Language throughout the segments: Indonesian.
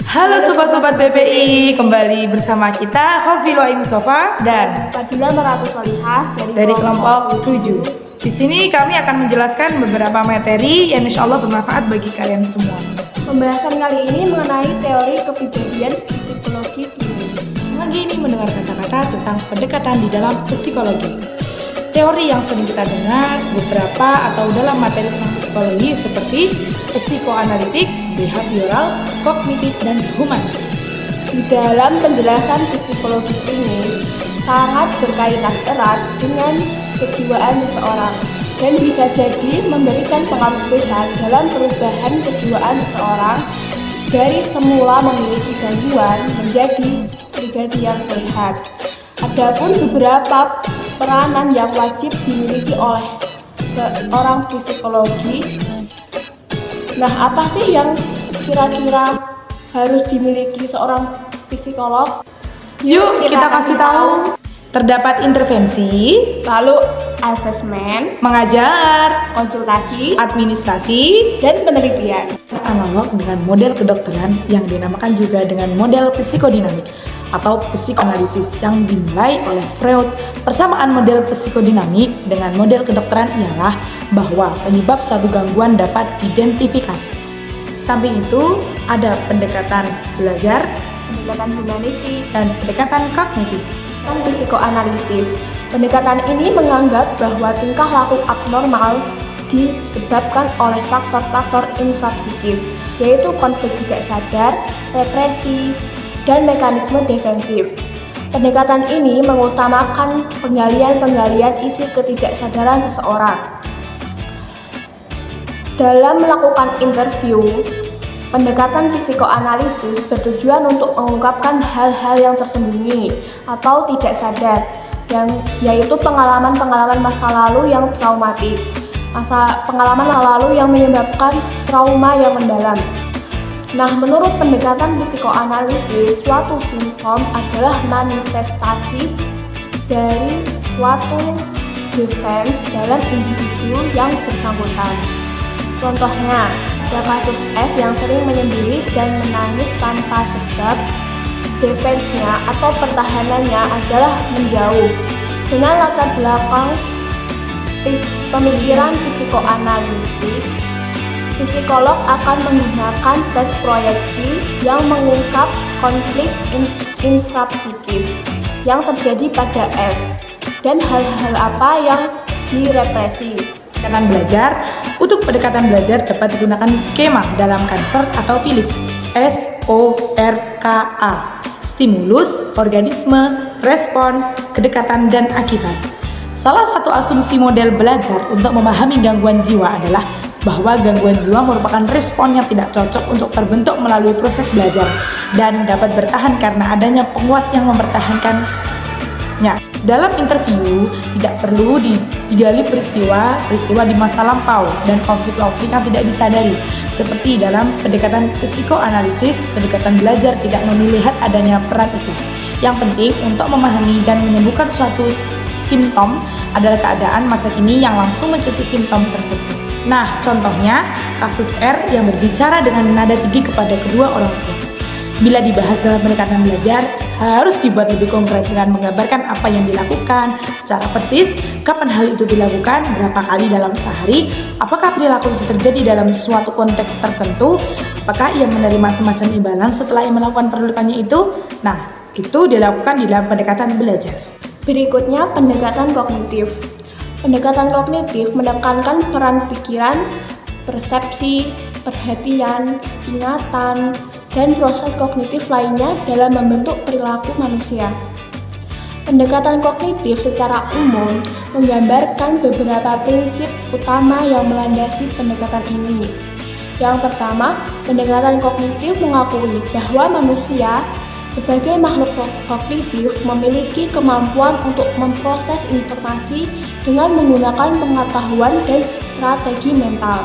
Halo sobat-sobat BPI, kembali bersama kita Hafila Mustafa dan Fadila Meratus Solihah dari kelompok 7. Di sini kami akan menjelaskan beberapa materi yang insya Allah bermanfaat bagi kalian semua. Pembahasan kali ini mengenai teori kepribadian psikologi klinis. Lagi ini mendengar kata-kata tentang pendekatan di dalam psikologi. Teori yang sering kita dengar beberapa atau dalam materi tentang psikologi seperti psikoanalitik, behavioral, kognitif, dan humanis. Di dalam penjelasan psikologi klinis sangat berkaitan erat dengan kejiwaan seseorang dan bisa jadi memberikan pengaruh besar dalam perubahan kejiwaan seseorang dari semula memiliki gangguan menjadi pribadi yang sehat. Adapun beberapa peranan yang wajib dimiliki oleh seorang psikologi. Nah, apa sih yang kira-kira harus dimiliki seorang psikolog? Yuk kita kasih tahu. Terdapat intervensi, Lalu asesmen, mengajar, konsultasi, administrasi, dan penelitian. analog dengan model kedokteran yang dinamakan juga dengan model psikodinamik atau psikoanalisis yang dimulai oleh Freud. Persamaan model psikodinamik dengan model kedokteran ialah bahwa penyebab suatu gangguan dapat diidentifikasi. Samping itu ada pendekatan belajar Pendekatan humanistik dan pendekatan kognitif. dan psikoanalisis. Pendekatan ini menganggap bahwa tingkah laku abnormal disebabkan oleh faktor-faktor infrapsikis, yaitu konflik tidak sadar, represi, dan mekanisme defensif. Pendekatan ini mengutamakan penggalian-penggalian isi ketidaksadaran seseorang. Dalam melakukan interview, pendekatan psikoanalisis bertujuan untuk mengungkapkan hal-hal yang tersembunyi atau tidak sadar, yaitu pengalaman-pengalaman masa lalu yang traumatik, pengalaman masa lalu yang menyebabkan trauma yang mendalam. Nah, menurut pendekatan psikoanalisis, suatu simptom adalah manifestasi dari suatu defense dalam individu yang bersangkutan. Contohnya, ada kasus F yang sering menyendiri dan menangis tanpa sebab. Defense-nya atau pertahanannya adalah menjauh. Dengan latar belakang pemikiran psikoanalitik, psikolog akan menggunakan tes proyeksi yang mengungkap konflik infrapsikis yang terjadi pada F dan hal-hal apa yang direpresi. Pendekatan belajar. Untuk pendekatan belajar dapat digunakan skema dalam Canford atau Phillips. SORKA. Stimulus, organisme, respon, kedekatan, dan akibat. Salah satu asumsi model belajar untuk memahami gangguan jiwa adalah bahwa gangguan jiwa merupakan respon yang tidak cocok untuk terbentuk melalui proses belajar dan dapat bertahan karena adanya penguat yang mempertahankannya. Dalam interview, tidak perlu digali peristiwa di masa lampau dan konflik-konflik yang tidak disadari. Seperti dalam pendekatan psikoanalisis, pendekatan belajar tidak melihat adanya peran itu. Yang penting untuk memahami dan menyembuhkan suatu simptom adalah keadaan masa kini yang langsung mencukupi simptom tersebut. Nah, contohnya kasus R yang berbicara dengan nada tinggi kepada kedua orang tua. Bila dibahas dalam pendekatan belajar, harus dibuat lebih konkret dengan menggambarkan apa yang dilakukan secara persis, kapan hal itu dilakukan, berapa kali dalam sehari, apakah perilaku itu terjadi dalam suatu konteks tertentu, apakah ia menerima semacam imbalan setelah ia melakukan perlukannya itu. Nah, itu dilakukan di dalam pendekatan belajar. Berikutnya, pendekatan kognitif. Pendekatan kognitif menekankan peran pikiran, persepsi, perhatian, ingatan, dan proses kognitif lainnya dalam membentuk perilaku manusia. Pendekatan kognitif secara umum menggambarkan beberapa prinsip utama yang melandasi pendekatan ini. Yang pertama, pendekatan kognitif mengakui bahwa manusia sebagai makhluk kognitif memiliki kemampuan untuk memproses informasi dengan menggunakan pengetahuan dan strategi mental.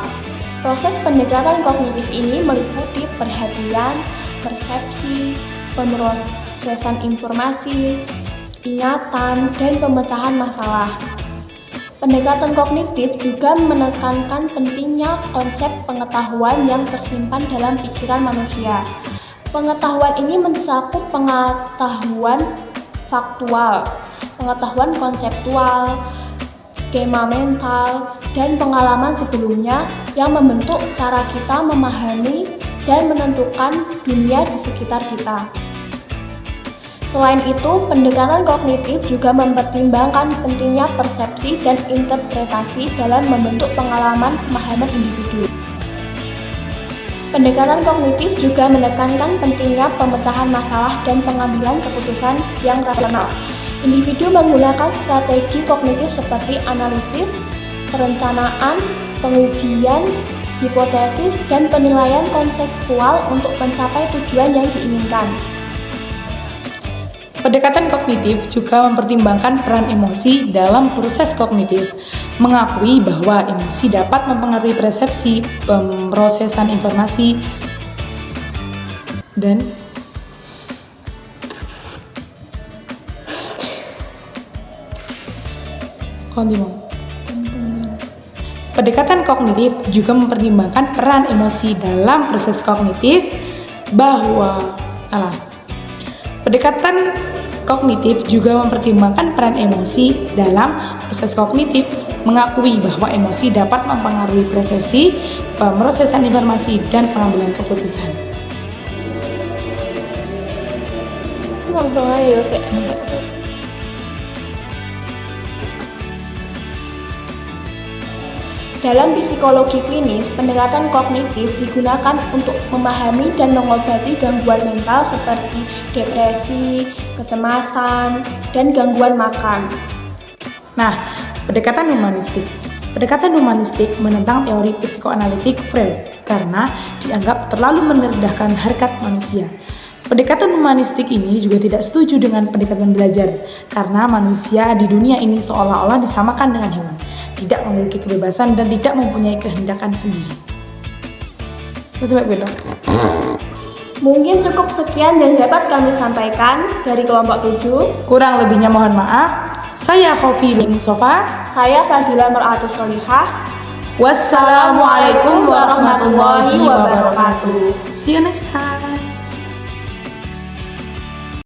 Proses pendekatan kognitif ini meliputi perhatian, persepsi, pemrosesan informasi, ingatan, dan pemecahan masalah. Pendekatan kognitif juga menekankan pentingnya konsep pengetahuan yang tersimpan dalam pikiran manusia. Pengetahuan ini mencakup pengetahuan faktual, pengetahuan konseptual, skema mental, dan pengalaman sebelumnya yang membentuk cara kita memahami dan menentukan dunia di sekitar kita. Selain itu, pendekatan kognitif juga mempertimbangkan pentingnya persepsi dan interpretasi dalam membentuk pengalaman pemahaman individu. Pendekatan kognitif juga menekankan pentingnya pemecahan masalah dan pengambilan keputusan yang rasional. Individu menggunakan strategi kognitif seperti analisis, perencanaan, pengujian, hipotesis, dan penilaian konseptual untuk mencapai tujuan yang diinginkan. Pendekatan kognitif juga mempertimbangkan peran emosi dalam proses kognitif, mengakui bahwa emosi dapat mempengaruhi persepsi, pemrosesan informasi, dan Pendekatan kognitif juga mempertimbangkan peran emosi dalam proses kognitif Pendekatan kognitif juga mempertimbangkan peran emosi dalam proses kognitif, mengakui bahwa emosi dapat mempengaruhi persepsi, pemrosesan informasi, dan pengambilan keputusan. Langsung aja sih. Dalam psikologi klinis, pendekatan kognitif digunakan untuk memahami dan mengobati gangguan mental seperti depresi, kecemasan, dan gangguan makan. Nah, pendekatan humanistik. Pendekatan humanistik menentang teori psikoanalitik Freud karena dianggap terlalu merendahkan harkat manusia. Pendekatan humanistik ini juga tidak setuju dengan pendekatan belajar karena manusia di dunia ini seolah-olah disamakan dengan hewan, tidak memiliki kebebasan dan tidak mempunyai kehendakan sendiri. Mungkin cukup sekian yang dapat kami sampaikan dari kelompok 7. Kurang lebihnya mohon maaf. Saya Khofi Mustafa. Saya Fadila Mar'atus Solihah. Wassalamualaikum warahmatullahi wabarakatuh. See you next time.